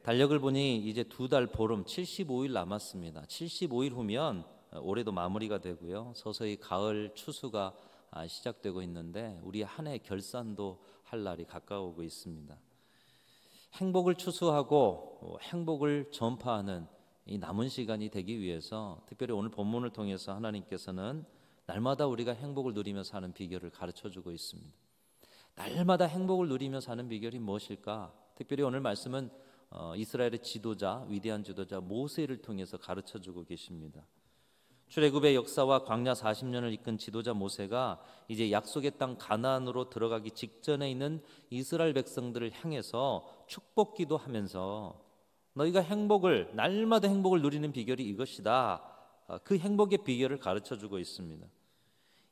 달력을 보니 이제 2달 보름 75일 남았습니다. 75일 후면 올해도 마무리가 되고요. 서서히 가을 추수가 시작되고 있는데 우리 한 해 결산도 할 날이 가까우고 있습니다. 행복을 추수하고 행복을 전파하는 이 남은 시간이 되기 위해서 특별히 오늘 본문을 통해서 하나님께서는 날마다 우리가 행복을 누리며 사는 비결을 가르쳐주고 있습니다. 날마다 행복을 누리며 사는 비결이 무엇일까? 특별히 오늘 말씀은 이스라엘의 지도자, 위대한 지도자 모세를 통해서 가르쳐주고 계십니다. 출애굽의 역사와 광야 40년을 이끈 지도자 모세가 이제 약속의 땅 가나안으로 들어가기 직전에 있는 이스라엘 백성들을 향해서 축복 기도하면서 너희가 날마다 행복을 누리는 비결이 이것이다. 그 행복의 비결을 가르쳐주고 있습니다.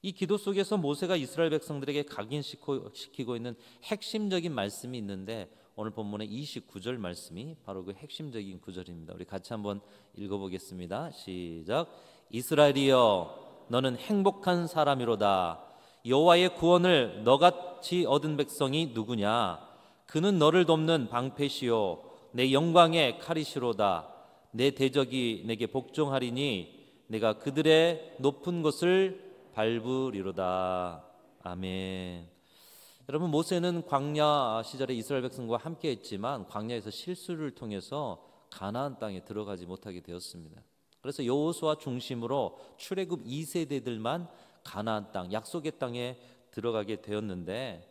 이 기도 속에서 모세가 이스라엘 백성들에게 각인시키고 있는 핵심적인 말씀이 있는데 오늘 본문의 29절 말씀이 바로 그 핵심적인 구절입니다. 우리 같이 한번 읽어보겠습니다. 시작. 이스라엘이여 너는 행복한 사람이로다. 여호와의 구원을 너같이 얻은 백성이 누구냐? 그는 너를 돕는 방패시요 내 영광의 칼이시로다. 내 대적이 내게 복종하리니 내가 그들의 높은 곳을 밟으리로다. 아멘. 여러분, 모세는 광야 시절에 이스라엘 백성과 함께 했지만 광야에서 실수를 통해서 가나안 땅에 들어가지 못하게 되었습니다. 그래서 여호수아 중심으로 출애굽 2세대들만 가나안 땅, 약속의 땅에 들어가게 되었는데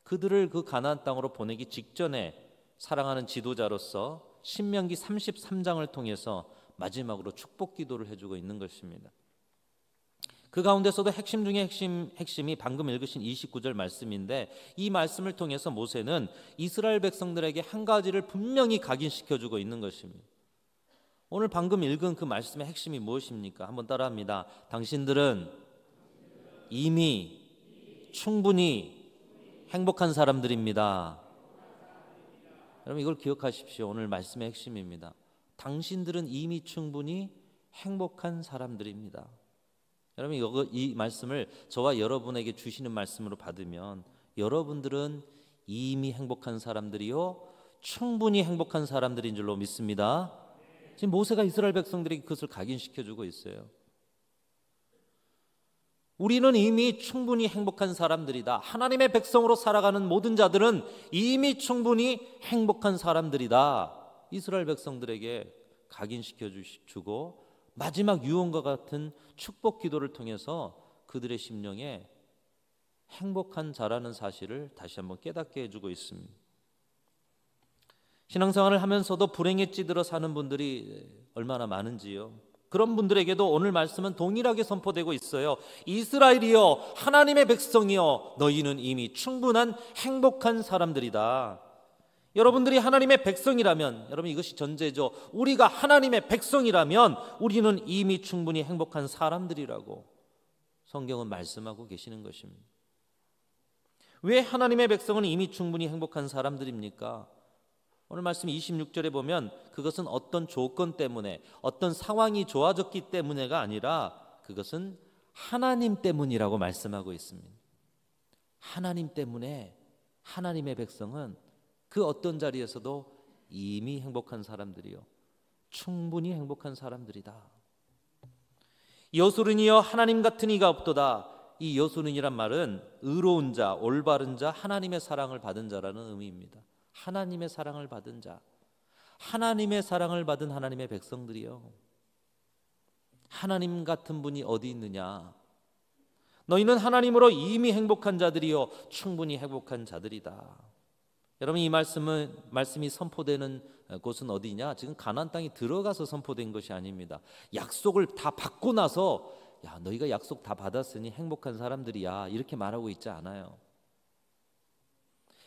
그들을 그 가나안 땅으로 보내기 직전에 사랑하는 지도자로서 신명기 33장을 통해서 마지막으로 축복 기도를 해주고 있는 것입니다. 그 가운데서도 핵심 중에 핵심이 방금 읽으신 29절 말씀인데 이 말씀을 통해서 모세는 이스라엘 백성들에게 한 가지를 분명히 각인시켜주고 있는 것입니다. 오늘 방금 읽은 그 말씀의 핵심이 무엇입니까? 한번 따라합니다. 당신들은 이미 충분히 행복한 사람들입니다. 여러분, 이걸 기억하십시오. 오늘 말씀의 핵심입니다. 당신들은 이미 충분히 행복한 사람들입니다. 여러분, 이 말씀을 저와 여러분에게 주시는 말씀으로 받으면 여러분들은 이미 행복한 사람들이요 충분히 행복한 사람들인 줄로 믿습니다. 지금 모세가 이스라엘 백성들에게 그것을 각인시켜주고 있어요. 우리는 이미 충분히 행복한 사람들이다. 하나님의 백성으로 살아가는 모든 자들은 이미 충분히 행복한 사람들이다. 이스라엘 백성들에게 각인시켜주고 마지막 유언과 같은 축복 기도를 통해서 그들의 심령에 행복한 자라는 사실을 다시 한번 깨닫게 해주고 있습니다. 신앙생활을 하면서도 불행에 찌들어 사는 분들이 얼마나 많은지요. 그런 분들에게도 오늘 말씀은 동일하게 선포되고 있어요. 이스라엘이여 하나님의 백성이여 너희는 이미 충분한 행복한 사람들이다. 여러분들이 하나님의 백성이라면, 여러분 이것이 전제죠. 우리가 하나님의 백성이라면 우리는 이미 충분히 행복한 사람들이라고 성경은 말씀하고 계시는 것입니다. 왜 하나님의 백성은 이미 충분히 행복한 사람들입니까? 오늘 말씀 26절에 보면 그것은 어떤 조건 때문에 어떤 상황이 좋아졌기 때문에가 아니라 그것은 하나님 때문이라고 말씀하고 있습니다. 하나님 때문에 하나님의 백성은 그 어떤 자리에서도 이미 행복한 사람들이요 충분히 행복한 사람들이다. 여소른이여 하나님 같은 이가 없도다. 이 여소른이란 말은 의로운 자, 올바른 자, 하나님의 사랑을 받은 자라는 의미입니다. 하나님의 사랑을 받은 자, 하나님의 사랑을 받은 하나님의 백성들이요 하나님 같은 분이 어디 있느냐? 너희는 하나님으로 이미 행복한 자들이요 충분히 행복한 자들이다. 여러분, 이 말씀이 선포되는 곳은 어디냐? 지금 가나안 땅에 들어가서 선포된 것이 아닙니다. 약속을 다 받고 나서 야 너희가 약속 다 받았으니 행복한 사람들이야 이렇게 말하고 있지 않아요.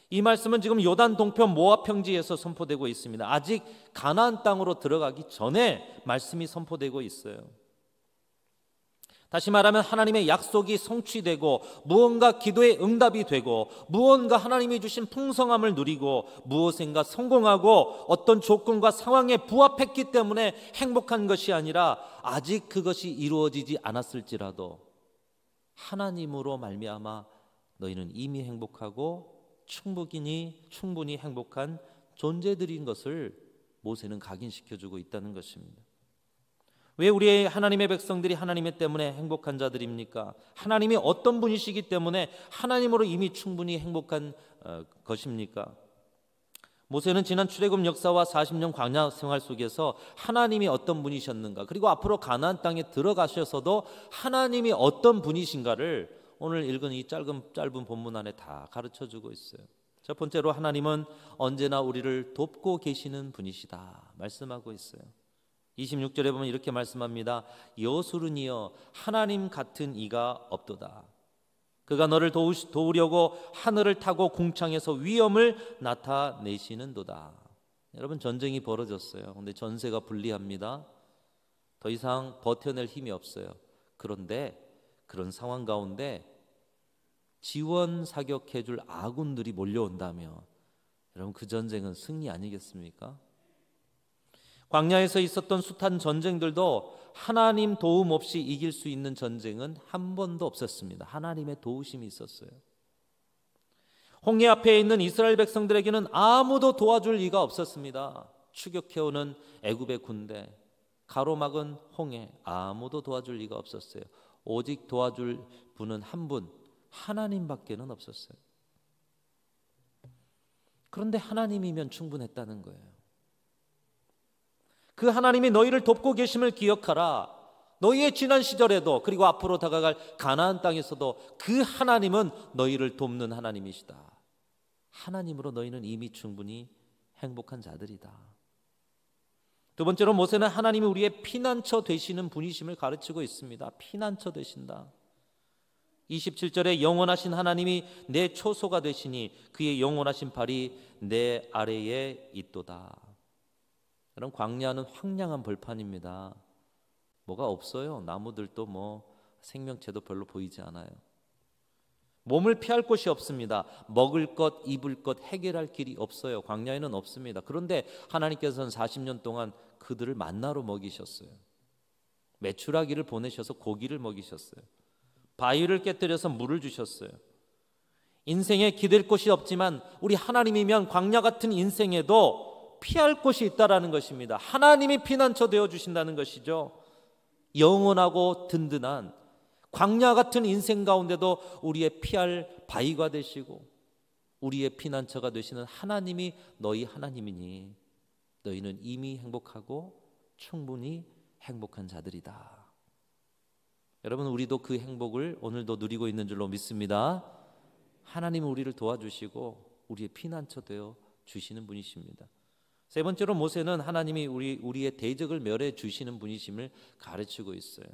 이 말씀은 지금 요단 동편 모압 평지에서 선포되고 있습니다. 아직 가나안 땅으로 들어가기 전에 말씀이 선포되고 있어요. 다시 말하면 하나님의 약속이 성취되고 무언가 기도의 응답이 되고 무언가 하나님이 주신 풍성함을 누리고 무엇인가 성공하고 어떤 조건과 상황에 부합했기 때문에 행복한 것이 아니라 아직 그것이 이루어지지 않았을지라도 하나님으로 말미암아 너희는 이미 행복하고 충분히 행복한 존재들인 것을 모세는 각인시켜주고 있다는 것입니다. 왜 우리 하나님의 백성들이 하나님 때문에 행복한 자들입니까? 하나님이 어떤 분이시기 때문에 하나님으로 이미 충분히 행복한 것입니까? 모세는 지난 출애굽 역사와 40년 광야 생활 속에서 하나님이 어떤 분이셨는가, 그리고 앞으로 가나안 땅에 들어가셔서도 하나님이 어떤 분이신가를 오늘 읽은 이 짧은 본문 안에 다 가르쳐주고 있어요. 첫 번째로 하나님은 언제나 우리를 돕고 계시는 분이시다 말씀하고 있어요. 26절에 보면 이렇게 말씀합니다. 여수르니여 하나님 같은 이가 없도다. 그가 너를 도우려고 하늘을 타고 궁창에서 위엄을 나타내시는도다. 여러분, 전쟁이 벌어졌어요. 그런데 전세가 불리합니다. 더 이상 버텨낼 힘이 없어요. 그런데 그런 상황 가운데 지원 사격해줄 아군들이 몰려온다면 여러분, 그 전쟁은 승리 아니겠습니까? 광야에서 있었던 숱한 전쟁들도 하나님 도움 없이 이길 수 있는 전쟁은 한 번도 없었습니다. 하나님의 도우심이 있었어요. 홍해 앞에 있는 이스라엘 백성들에게는 아무도 도와줄 리가 없었습니다. 추격해오는 애굽의 군대, 가로막은 홍해, 아무도 도와줄 리가 없었어요. 오직 도와줄 분은 한 분, 하나님밖에는 없었어요. 그런데 하나님이면 충분했다는 거예요. 그 하나님이 너희를 돕고 계심을 기억하라. 너희의 지난 시절에도, 그리고 앞으로 다가갈 가나안 땅에서도 그 하나님은 너희를 돕는 하나님이시다. 하나님으로 너희는 이미 충분히 행복한 자들이다. 두 번째로 모세는 하나님이 우리의 피난처 되시는 분이심을 가르치고 있습니다. 피난처 되신다. 27절에 영원하신 하나님이 내 초소가 되시니 그의 영원하신 발이 내 아래에 있도다. 여러분, 광야는 황량한 벌판입니다. 뭐가 없어요. 나무들도 생명체도 별로 보이지 않아요. 몸을 피할 곳이 없습니다. 먹을 것, 입을 것, 해결할 길이 없어요. 광야에는 없습니다. 그런데 하나님께서는 40년 동안 그들을 만나로 먹이셨어요. 메추라기를 보내셔서 고기를 먹이셨어요. 바위를 깨뜨려서 물을 주셨어요. 인생에 기댈 곳이 없지만 우리 하나님이면 광야 같은 인생에도 피할 곳이 있다라는 것입니다. 하나님이 피난처 되어 주신다는 것이죠. 영원하고 든든한 광야 같은 인생 가운데도 우리의 피할 바위가 되시고 우리의 피난처가 되시는 하나님이 너희 하나님이니 너희는 이미 행복하고 충분히 행복한 자들이다. 여러분, 우리도 그 행복을 오늘도 누리고 있는 줄로 믿습니다. 하나님은 우리를 도와주시고 우리의 피난처 되어 주시는 분이십니다. 세 번째로 모세는 하나님이 우리의 대적을 멸해 주시는 분이심을 가르치고 있어요.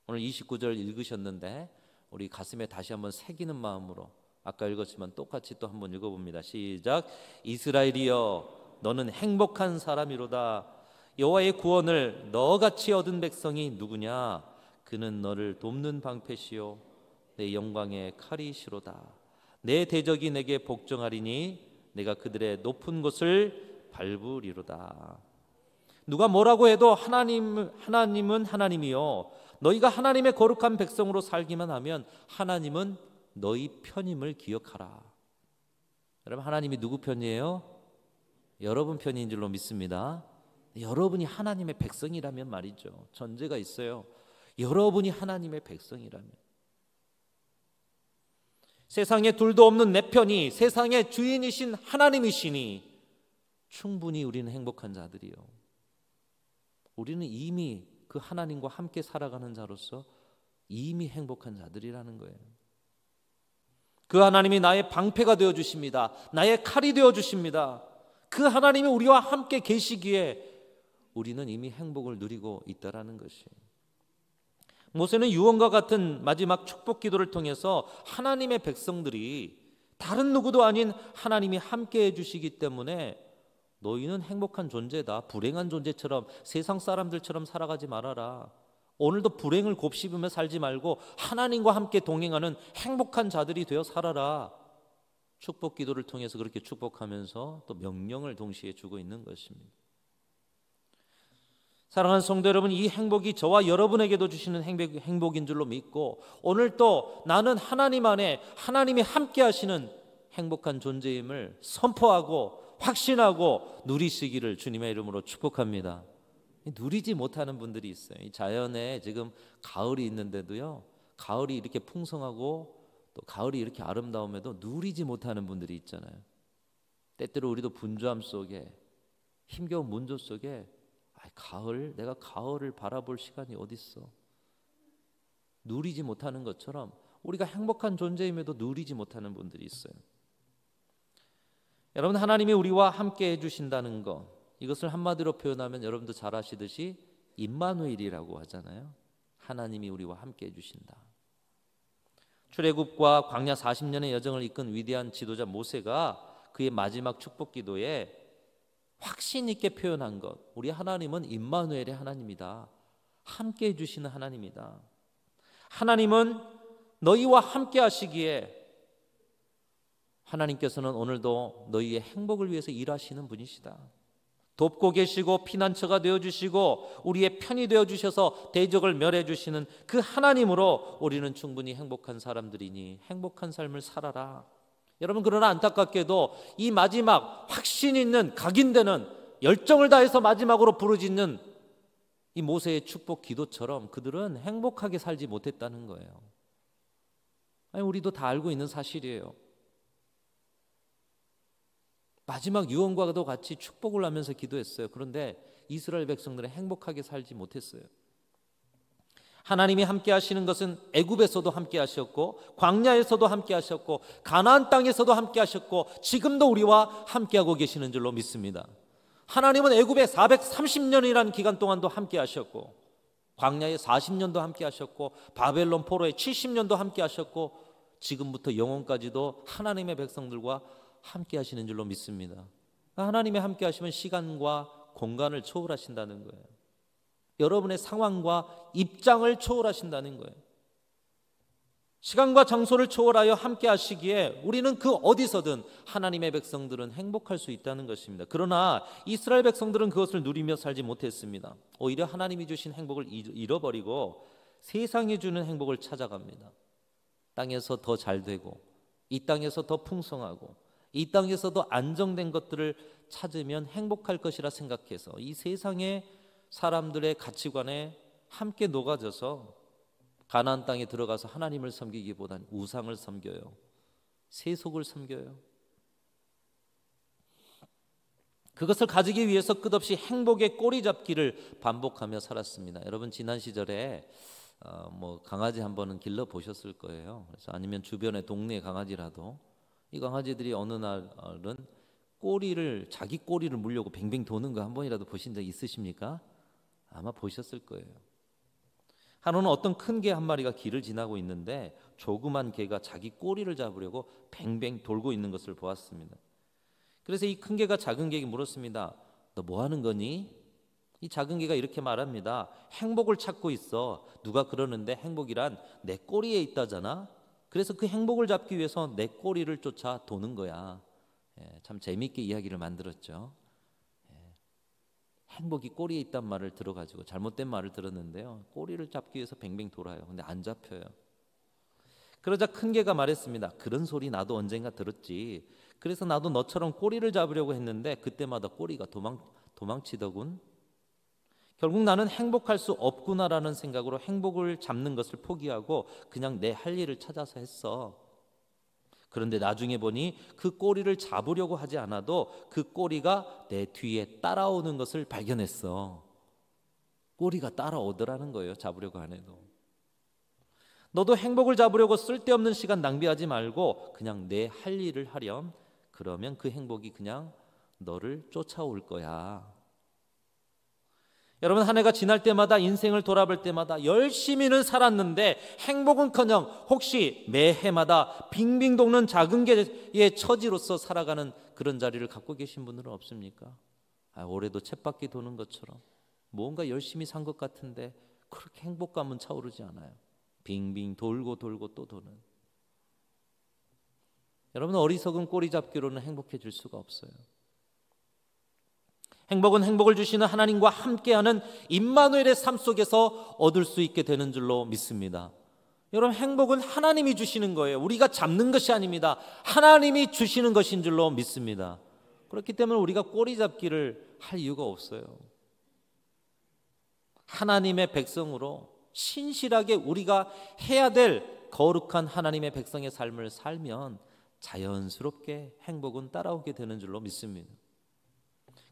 오늘 29절 읽으셨는데 우리 가슴에 다시 한번 새기는 마음으로 아까 읽었지만 똑같이 또 한번 읽어봅니다. 시작. 이스라엘이여 너는 행복한 사람이로다. 여호와의 구원을 너같이 얻은 백성이 누구냐? 그는 너를 돕는 방패시요 내 영광의 칼이시로다. 내 대적이 내게 복종하리니 내가 그들의 높은 곳을 밟으리로다. 누가 뭐라고 해도 하나님은 하나님이요 너희가 하나님의 거룩한 백성으로 살기만 하면 하나님은 너희 편임을 기억하라. 여러분, 하나님이 누구 편이에요? 여러분 편인 줄로 믿습니다. 여러분이 하나님의 백성이라면 말이죠. 전제가 있어요. 여러분이 하나님의 백성이라면. 세상에 둘도 없는 내 편이 세상의 주인이신 하나님이시니 충분히 우리는 행복한 자들이요. 우리는 이미 그 하나님과 함께 살아가는 자로서 이미 행복한 자들이라는 거예요. 그 하나님이 나의 방패가 되어주십니다. 나의 칼이 되어주십니다. 그 하나님이 우리와 함께 계시기에 우리는 이미 행복을 누리고 있다라는 것이에요. 모세는 유언과 같은 마지막 축복 기도를 통해서 하나님의 백성들이 다른 누구도 아닌 하나님이 함께 해주시기 때문에 너희는 행복한 존재다. 불행한 존재처럼 세상 사람들처럼 살아가지 말아라. 오늘도 불행을 곱씹으며 살지 말고 하나님과 함께 동행하는 행복한 자들이 되어 살아라. 축복 기도를 통해서 그렇게 축복하면서 또 명령을 동시에 주고 있는 것입니다. 사랑하는 성도 여러분, 이 행복이 저와 여러분에게도 주시는 행복인 줄로 믿고 오늘 또 나는 하나님 안에 하나님이 함께 하시는 행복한 존재임을 선포하고 확신하고 누리시기를 주님의 이름으로 축복합니다. 누리지 못하는 분들이 있어요. 이 자연에 지금 가을이 있는데도요, 가을이 이렇게 풍성하고 또 가을이 이렇게 아름다움에도 누리지 못하는 분들이 있잖아요. 때때로 우리도 분주함 속에, 힘겨운 문조 속에 가을, 내가 가을을 바라볼 시간이 어디 있어? 누리지 못하는 것처럼 우리가 행복한 존재임에도 누리지 못하는 분들이 있어요. 여러분, 하나님이 우리와 함께 해주신다는 것, 이것을 한마디로 표현하면 여러분도 잘 아시듯이 임마누엘이라고 하잖아요. 하나님이 우리와 함께 해주신다. 출애굽과 광야 40년의 여정을 이끈 위대한 지도자 모세가 그의 마지막 축복 기도에 확신 있게 표현한 것, 우리 하나님은 임마누엘의 하나님이다. 함께 해주시는 하나님이다. 하나님은 너희와 함께 하시기에 하나님께서는 오늘도 너희의 행복을 위해서 일하시는 분이시다. 돕고 계시고 피난처가 되어주시고 우리의 편이 되어주셔서 대적을 멸해주시는 그 하나님으로 우리는 충분히 행복한 사람들이니 행복한 삶을 살아라. 여러분, 그러나 안타깝게도 이 마지막 확신 있는 각인되는 열정을 다해서 마지막으로 부르짖는 이 모세의 축복 기도처럼 그들은 행복하게 살지 못했다는 거예요. 아니, 우리도 다 알고 있는 사실이에요. 마지막 유언과도 같이 축복을 하면서 기도했어요. 그런데 이스라엘 백성들은 행복하게 살지 못했어요. 하나님이 함께 하시는 것은 애굽에서도 함께 하셨고 광야에서도 함께 하셨고 가나안 땅에서도 함께 하셨고 지금도 우리와 함께하고 계시는 줄로 믿습니다. 하나님은 애굽에 430년이라는 기간 동안도 함께 하셨고 광야에 40년도 함께 하셨고 바벨론 포로에 70년도 함께 하셨고 지금부터 영원까지도 하나님의 백성들과 함께 하시는 줄로 믿습니다. 하나님이 함께 하시면 시간과 공간을 초월하신다는 거예요. 여러분의 상황과 입장을 초월하신다는 거예요. 시간과 장소를 초월하여 함께 하시기에 우리는 그 어디서든 하나님의 백성들은 행복할 수 있다는 것입니다. 그러나 이스라엘 백성들은 그것을 누리며 살지 못했습니다. 오히려 하나님이 주신 행복을 잃어버리고 세상이 주는 행복을 찾아갑니다. 땅에서 더 잘 되고 이 땅에서 더 풍성하고 이 땅에서도 안정된 것들을 찾으면 행복할 것이라 생각해서 이 세상의 사람들의 가치관에 함께 녹아져서 가나안 땅에 들어가서 하나님을 섬기기보단 우상을 섬겨요. 세속을 섬겨요. 그것을 가지기 위해서 끝없이 행복의 꼬리잡기를 반복하며 살았습니다. 여러분, 지난 시절에 강아지 한 번은 길러 보셨을 거예요. 그래서 아니면 주변의 동네 강아지라도 이 강아지들이 어느 날은 자기 꼬리를 물려고 뱅뱅 도는 거 한 번이라도 보신 적 있으십니까? 아마 보셨을 거예요. 하루는 어떤 큰 개 한 마리가 길을 지나고 있는데 조그만 개가 자기 꼬리를 잡으려고 뱅뱅 돌고 있는 것을 보았습니다. 그래서 이 큰 개가 작은 개에게 물었습니다. 너 뭐 하는 거니? 이 작은 개가 이렇게 말합니다. 행복을 찾고 있어. 누가 그러는데 행복이란 내 꼬리에 있다잖아. 그래서 그 행복을 잡기 위해서 내 꼬리를 쫓아 도는 거야. 참 재미있게 이야기를 만들었죠. 행복이 꼬리에 있단 말을 들어가지고 잘못된 말을 들었는데요. 꼬리를 잡기 위해서 뱅뱅 돌아요. 근데 안 잡혀요. 그러자 큰 개가 말했습니다. 그런 소리 나도 언젠가 들었지. 그래서 나도 너처럼 꼬리를 잡으려고 했는데 그때마다 꼬리가 도망치더군. 결국 나는 행복할 수 없구나라는 생각으로 행복을 잡는 것을 포기하고 그냥 내 할 일을 찾아서 했어. 그런데 나중에 보니 그 꼬리를 잡으려고 하지 않아도 그 꼬리가 내 뒤에 따라오는 것을 발견했어. 꼬리가 따라오더라는 거예요. 잡으려고 안 해도. 너도 행복을 잡으려고 쓸데없는 시간 낭비하지 말고 그냥 내 할 일을 하렴. 그러면 그 행복이 그냥 너를 쫓아올 거야. 여러분, 한 해가 지날 때마다 인생을 돌아볼 때마다 열심히는 살았는데 행복은커녕 혹시 매해마다 빙빙 도는 작은 개의 처지로서 살아가는 그런 자리를 갖고 계신 분들은 없습니까? 올해도 쳇바퀴 도는 것처럼 뭔가 열심히 산 것 같은데 그렇게 행복감은 차오르지 않아요. 빙빙 돌고 돌고 또 도는. 여러분, 어리석은 꼬리 잡기로는 행복해질 수가 없어요. 행복은 행복을 주시는 하나님과 함께하는 임마누엘의 삶 속에서 얻을 수 있게 되는 줄로 믿습니다. 여러분, 행복은 하나님이 주시는 거예요. 우리가 잡는 것이 아닙니다. 하나님이 주시는 것인 줄로 믿습니다. 그렇기 때문에 우리가 꼬리 잡기를 할 이유가 없어요. 하나님의 백성으로 신실하게 우리가 해야 될 거룩한 하나님의 백성의 삶을 살면 자연스럽게 행복은 따라오게 되는 줄로 믿습니다.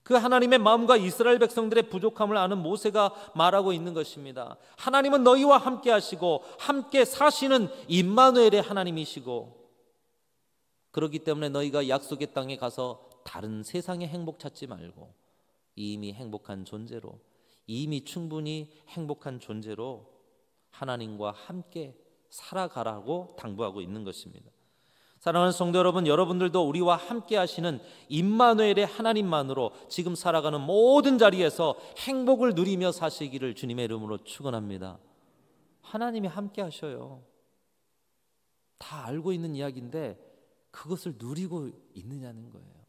그 하나님의 마음과 이스라엘 백성들의 부족함을 아는 모세가 말하고 있는 것입니다. 하나님은 너희와 함께 하시고 함께 사시는 임마누엘의 하나님이시고, 그렇기 때문에 너희가 약속의 땅에 가서 다른 세상의 행복 찾지 말고 이미 행복한 존재로, 이미 충분히 행복한 존재로 하나님과 함께 살아가라고 당부하고 있는 것입니다. 사랑하는 성도 여러분, 여러분들도 우리와 함께 하시는 임마누엘의 하나님만으로 지금 살아가는 모든 자리에서 행복을 누리며 사시기를 주님의 이름으로 축원합니다. 하나님이 함께 하셔요. 다 알고 있는 이야기인데 그것을 누리고 있느냐는 거예요.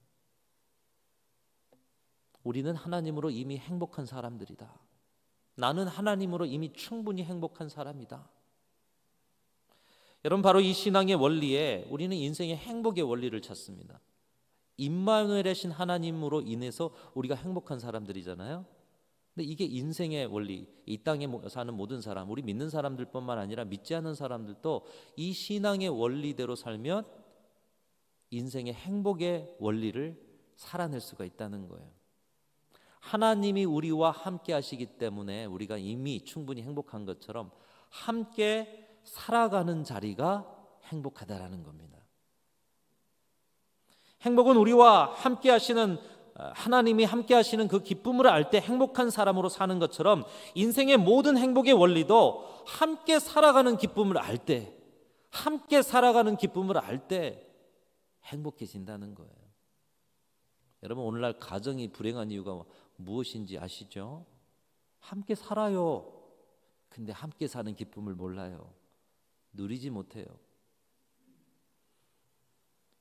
우리는 하나님으로 이미 행복한 사람들이다. 나는 하나님으로 이미 충분히 행복한 사람이다. 여러분, 바로 이 신앙의 원리에 우리는 인생의 행복의 원리를 찾습니다. 임마누엘의 신 하나님으로 인해서 우리가 행복한 사람들이잖아요. 근데 이게 인생의 원리, 이 땅에 사는 모든 사람, 우리 믿는 사람들뿐만 아니라 믿지 않는 사람들도 이 신앙의 원리대로 살면 인생의 행복의 원리를 살아낼 수가 있다는 거예요. 하나님이 우리와 함께 하시기 때문에 우리가 이미 충분히 행복한 것처럼 함께 살아가는 자리가 행복하다라는 겁니다. 행복은 우리와 함께 하시는, 하나님이 함께 하시는 그 기쁨을 알 때 행복한 사람으로 사는 것처럼 인생의 모든 행복의 원리도 함께 살아가는 기쁨을 알 때, 함께 살아가는 기쁨을 알 때 행복해진다는 거예요. 여러분, 오늘날 가정이 불행한 이유가 무엇인지 아시죠? 함께 살아요. 근데 함께 사는 기쁨을 몰라요. 누리지 못해요.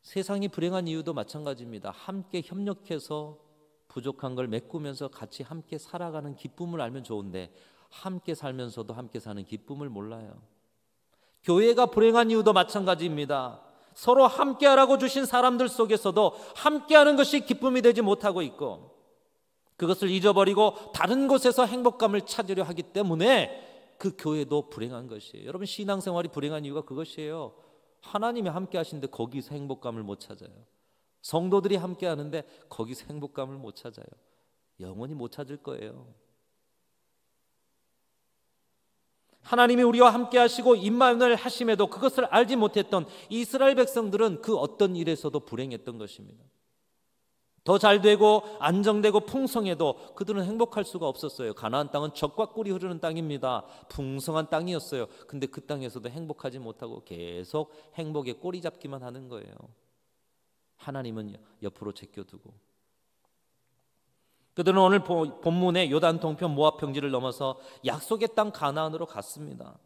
세상이 불행한 이유도 마찬가지입니다. 함께 협력해서 부족한 걸 메꾸면서 같이 함께 살아가는 기쁨을 알면 좋은데 함께 살면서도 함께 사는 기쁨을 몰라요. 교회가 불행한 이유도 마찬가지입니다. 서로 함께하라고 주신 사람들 속에서도 함께하는 것이 기쁨이 되지 못하고 있고, 그것을 잊어버리고 다른 곳에서 행복감을 찾으려 하기 때문에 그 교회도 불행한 것이에요. 여러분, 신앙생활이 불행한 이유가 그것이에요. 하나님이 함께 하시는데 거기서 행복감을 못 찾아요. 성도들이 함께 하는데 거기서 행복감을 못 찾아요. 영원히 못 찾을 거예요. 하나님이 우리와 함께 하시고 임마누엘 하심에도 그것을 알지 못했던 이스라엘 백성들은 그 어떤 일에서도 불행했던 것입니다. 더 잘되고 안정되고 풍성해도 그들은 행복할 수가 없었어요. 가나안 땅은 젖과 꿀이 흐르는 땅입니다. 풍성한 땅이었어요. 근데 그 땅에서도 행복하지 못하고 계속 행복에 꼬리 잡기만 하는 거예요. 하나님은 옆으로 제껴두고. 그들은 오늘 본문의 요단 동편 모압 평지를 넘어서 약속의 땅 가나안으로 갔습니다.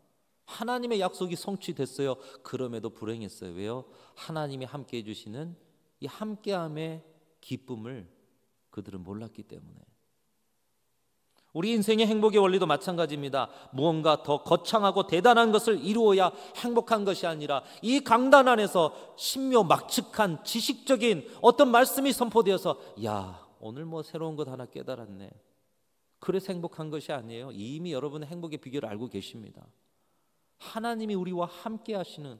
하나님의 약속이 성취됐어요. 그럼에도 불행했어요. 왜요? 하나님이 함께 해주시는 이 함께함의 기쁨을 그들은 몰랐기 때문에. 우리 인생의 행복의 원리도 마찬가지입니다. 무언가 더 거창하고 대단한 것을 이루어야 행복한 것이 아니라 이 강단 안에서 신묘막측한 지식적인 어떤 말씀이 선포되어서 야, 오늘 뭐 새로운 것 하나 깨달았네, 그래서 행복한 것이 아니에요. 이미 여러분의 행복의 비결을 알고 계십니다. 하나님이 우리와 함께 하시는,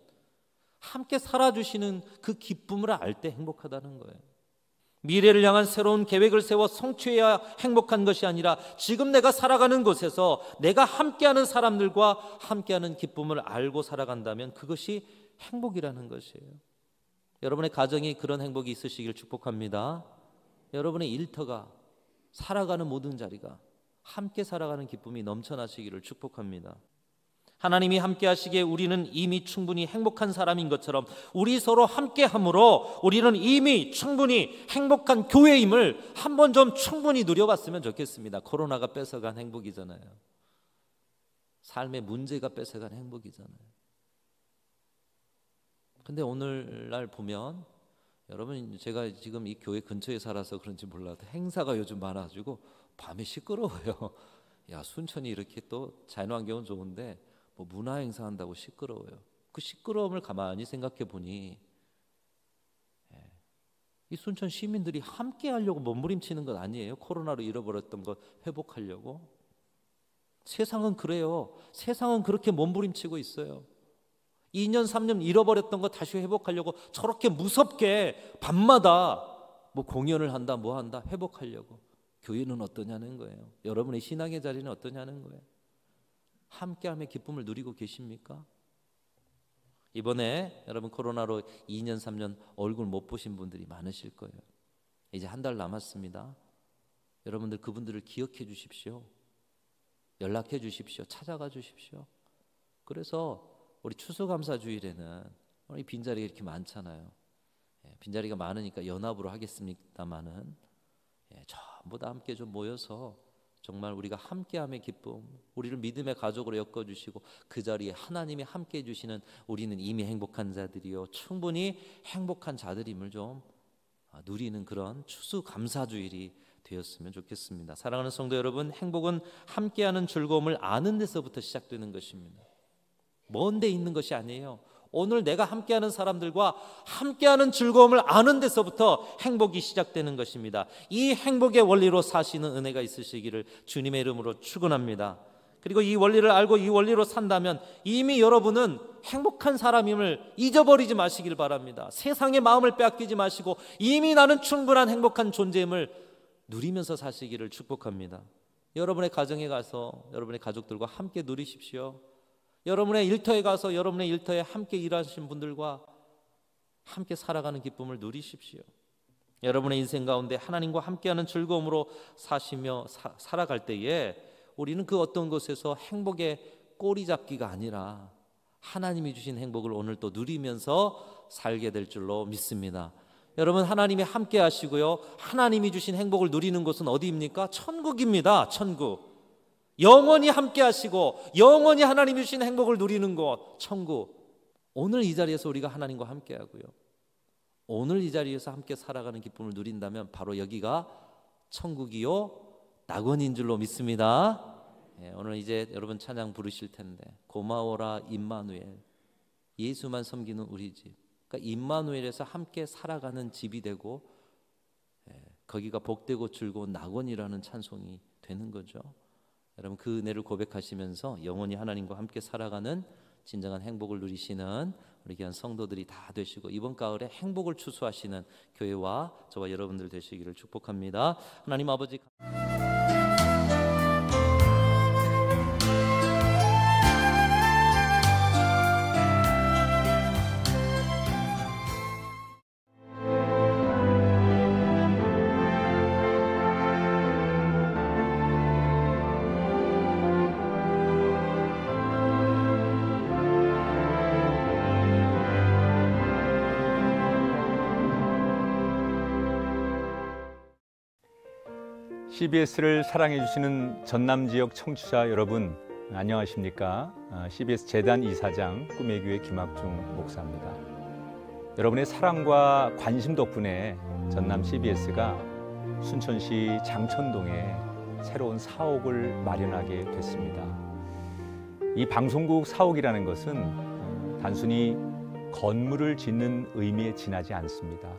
함께 살아주시는 그 기쁨을 알 때 행복하다는 거예요. 미래를 향한 새로운 계획을 세워 성취해야 행복한 것이 아니라 지금 내가 살아가는 곳에서 내가 함께하는 사람들과 함께하는 기쁨을 알고 살아간다면 그것이 행복이라는 것이에요. 여러분의 가정이 그런 행복이 있으시길 축복합니다. 여러분의 일터가, 살아가는 모든 자리가 함께 살아가는 기쁨이 넘쳐나시기를 축복합니다. 하나님이 함께 하시기에 우리는 이미 충분히 행복한 사람인 것처럼 우리 서로 함께함으로 우리는 이미 충분히 행복한 교회임을 한번 좀 충분히 누려봤으면 좋겠습니다. 코로나가 뺏어간 행복이잖아요. 삶의 문제가 뺏어간 행복이잖아요. 근데 오늘날 보면, 여러분, 제가 지금 이 교회 근처에 살아서 그런지 몰라도 행사가 요즘 많아가지고 밤에 시끄러워요. 야, 순천이 이렇게 또 자연환경은 좋은데 뭐 문화 행사 한다고 시끄러워요. 그 시끄러움을 가만히 생각해 보니 이 순천 시민들이 함께 하려고 몸부림치는 것 아니에요? 코로나로 잃어버렸던 것 회복하려고. 세상은 그래요. 세상은 그렇게 몸부림치고 있어요. 2년 3년 잃어버렸던 거 다시 회복하려고 저렇게 무섭게 밤마다 뭐 공연을 한다 뭐 한다 회복하려고. 교회는 어떠냐는 거예요. 여러분의 신앙의 자리는 어떠냐는 거예요. 함께함의 기쁨을 누리고 계십니까? 이번에 여러분 코로나로 2년 3년 얼굴 못 보신 분들이 많으실 거예요. 이제 한 달 남았습니다. 여러분들 그분들을 기억해 주십시오. 연락해 주십시오. 찾아가 주십시오. 그래서 우리 추수감사주일에는 우리 빈자리가 이렇게 많잖아요. 빈자리가 많으니까 연합으로 하겠습니다마는 전부 다 함께 좀 모여서 정말 우리가 함께함의 기쁨, 우리를 믿음의 가족으로 엮어주시고 그 자리에 하나님이 함께해 주시는 우리는 이미 행복한 자들이요 충분히 행복한 자들임을 좀 누리는 그런 추수감사주일이 되었으면 좋겠습니다. 사랑하는 성도 여러분, 행복은 함께하는 즐거움을 아는 데서부터 시작되는 것입니다. 먼 데 있는 것이 아니에요. 오늘 내가 함께하는 사람들과 함께하는 즐거움을 아는 데서부터 행복이 시작되는 것입니다. 이 행복의 원리로 사시는 은혜가 있으시기를 주님의 이름으로 축원합니다. 그리고 이 원리를 알고 이 원리로 산다면 이미 여러분은 행복한 사람임을 잊어버리지 마시길 바랍니다. 세상의 마음을 빼앗기지 마시고 이미 나는 충분한 행복한 존재임을 누리면서 사시기를 축복합니다. 여러분의 가정에 가서 여러분의 가족들과 함께 누리십시오. 여러분의 일터에 가서 여러분의 일터에 함께 일하신 분들과 함께 살아가는 기쁨을 누리십시오. 여러분의 인생 가운데 하나님과 함께하는 즐거움으로 사시며 살아갈 때에 우리는 그 어떤 것에서 행복의 꼬리 잡기가 아니라 하나님이 주신 행복을 오늘 또 누리면서 살게 될 줄로 믿습니다. 여러분, 하나님이 함께 하시고요, 하나님이 주신 행복을 누리는 곳은 어디입니까? 천국입니다. 천국. 영원히 함께 하시고 영원히 하나님이 주신 행복을 누리는 곳, 천국. 오늘 이 자리에서 우리가 하나님과 함께 하고요, 오늘 이 자리에서 함께 살아가는 기쁨을 누린다면 바로 여기가 천국이요 낙원인 줄로 믿습니다. 오늘 이제 여러분 찬양 부르실 텐데, 고마워라 임마누엘, 예수만 섬기는 우리 집. 그러니까 임마누엘에서 함께 살아가는 집이 되고 거기가 복되고 즐거운 낙원이라는 찬송이 되는 거죠. 여러분 그 은혜를 고백하시면서 영원히 하나님과 함께 살아가는 진정한 행복을 누리시는 우리 귀한 성도들이 다 되시고 이번 가을에 행복을 추수하시는 교회와 저와 여러분들 되시기를 축복합니다. 하나님 아버지, CBS를 사랑해 주시는 전남 지역 청취자 여러분, 안녕하십니까? CBS 재단 이사장 꿈의 교회 김학중 목사입니다. 여러분의 사랑과 관심 덕분에 전남 CBS가 순천시 장천동에 새로운 사옥을 마련하게 됐습니다. 이 방송국 사옥이라는 것은 단순히 건물을 짓는 의미에 지나지 않습니다.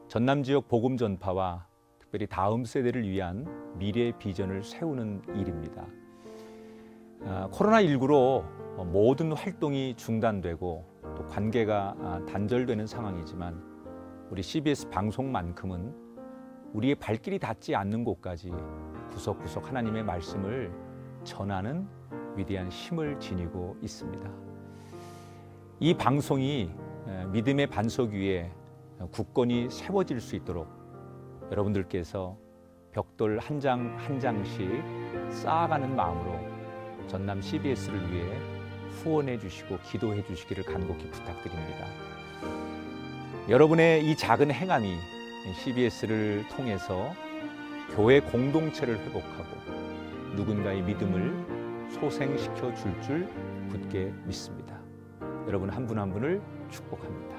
전남 지역 복음 전파와 특별히 다음 세대를 위한 미래 비전을 세우는 일입니다. 코로나19로 모든 활동이 중단되고 또 관계가 단절되는 상황이지만 우리 CBS 방송만큼은 우리의 발길이 닿지 않는 곳까지 구석구석 하나님의 말씀을 전하는 위대한 힘을 지니고 있습니다. 이 방송이 믿음의 반석 위에 굳건히 세워질 수 있도록 여러분들께서 벽돌 한 장 한 장씩 쌓아가는 마음으로 전남 CBS를 위해 후원해 주시고 기도해 주시기를 간곡히 부탁드립니다. 여러분의 이 작은 행함이 CBS를 통해서 교회 공동체를 회복하고 누군가의 믿음을 소생시켜 줄 굳게 믿습니다. 여러분 한 분 한 분을 축복합니다.